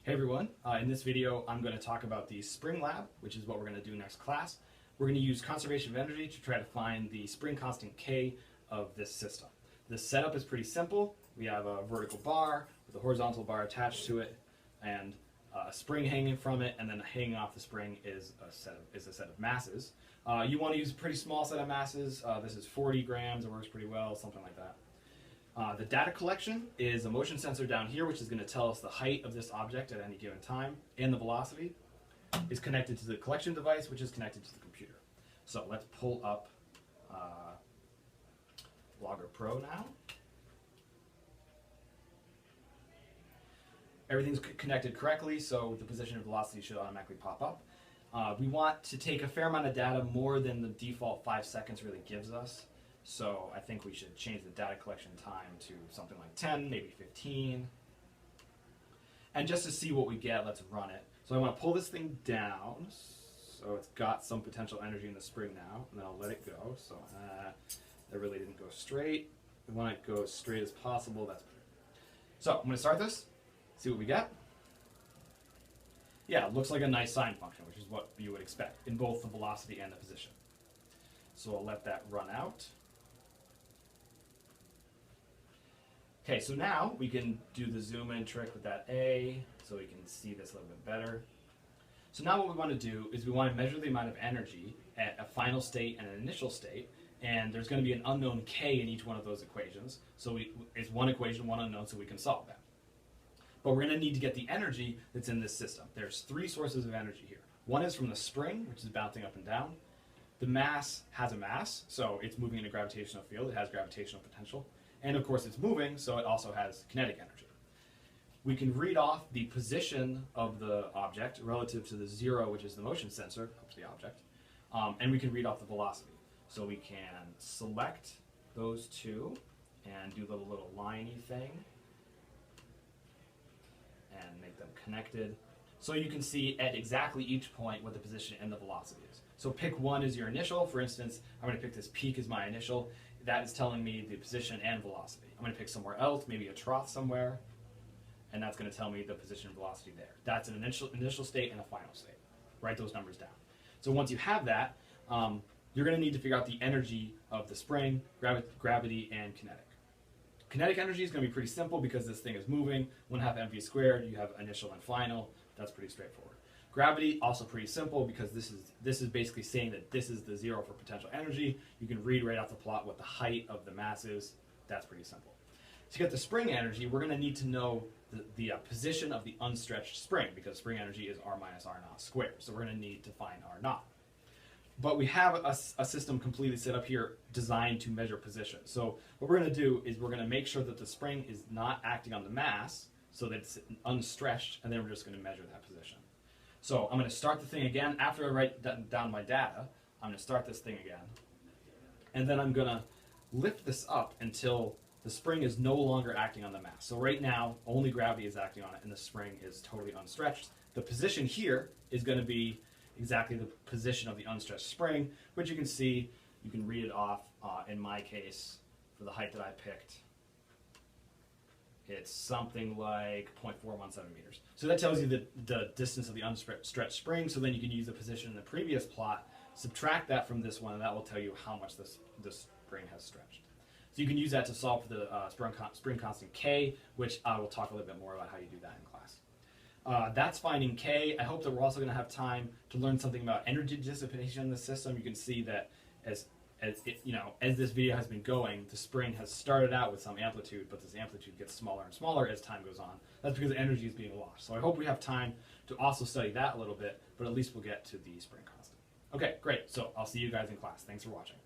Hey everyone, in this video I'm going to talk about the spring lab, which is what we're going to do next class. We're going to use conservation of energy to try to find the spring constant K of this system. The setup is pretty simple. We have a vertical bar with a horizontal bar attached to it and a spring hanging from it, and then hanging off the spring is a set of masses. You want to use a pretty small set of masses. This is 40 grams, it works pretty well, something like that. The data collection is a motion sensor down here, which is going to tell us the height of this object at any given time, and the velocity is connected to the collection device, which is connected to the computer. So let's pull up Logger Pro now. Everything's connected correctly, so the position and velocity should automatically pop up. We want to take a fair amount of data, more than the default 5 seconds really gives us. So I think we should change the data collection time to something like 10, maybe 15. And just to see what we get, let's run it. So I want to pull this thing down, so it's got some potential energy in the spring now, and then I'll let it go. So that really didn't go straight. We want it to go as straight as possible. That's better. So I'm going to start this, see what we get. Yeah, it looks like a nice sine function, which is what you would expect in both the velocity and the position. So I'll let that run out. Okay, so now we can do the zoom in trick with that A, so we can see this a little bit better. So now what we want to do is we want to measure the amount of energy at a final state and an initial state, and there's going to be an unknown K in each one of those equations. So it's one equation, one unknown, so we can solve that. But we're going to need to get the energy that's in this system. There's 3 sources of energy here. One is from the spring, which is bouncing up and down. The mass has a mass, so it's moving in a gravitational field. It has gravitational potential. And of course it's moving, so it also has kinetic energy. We can read off the position of the object relative to the 0, which is the motion sensor of the object, and we can read off the velocity. So we can select those 2 and do the little liney thing and make them connected. So you can see at exactly each point what the position and the velocity is. So pick one as your initial. For instance, I'm going to pick this peak as my initial. That is telling me the position and velocity. I'm going to pick somewhere else, maybe a trough somewhere, and that's going to tell me the position and velocity there. That's an initial state and a final state. Write those numbers down. So once you have that, you're going to need to figure out the energy of the spring, gravity, and kinetic. Kinetic energy is going to be pretty simple because this thing is moving. 1/2 mv squared, you have initial and final. That's pretty straightforward. Gravity, also pretty simple because this is basically saying that this is the 0 for potential energy. You can read right off the plot what the height of the mass is. That's pretty simple. To get the spring energy, we're going to need to know the position of the unstretched spring, because spring energy is r minus r naught squared. So we're going to need to find r naught. But we have a system completely set up here designed to measure position. So what we're going to do is we're going to make sure that the spring is not acting on the mass, so that it's unstretched, and then we're just going to measure that position. So I'm going to start the thing again. After I write down my data, I'm going to start this thing again. And then I'm going to lift this up until the spring is no longer acting on the mass. So right now, only gravity is acting on it, and the spring is totally unstretched. The position here is going to be exactly the position of the unstretched spring, which you can see, you can read it off. In my case, for the height that I picked, it's something like 0.417 meters. So that tells you the distance of the unstretched spring, so then you can use the position in the previous plot, subtract that from this one, and that will tell you how much this spring has stretched. So you can use that to solve for the spring constant K, which I will talk a little bit more about how you do that in class. That's finding K. I hope that we're also going to have time to learn something about energy dissipation in the system. You can see that as this video has been going, the spring has started out with some amplitude, but this amplitude gets smaller and smaller as time goes on. That's because energy is being lost. So I hope we have time to also study that a little bit, but at least we'll get to the spring constant. Okay, great. So I'll see you guys in class. Thanks for watching.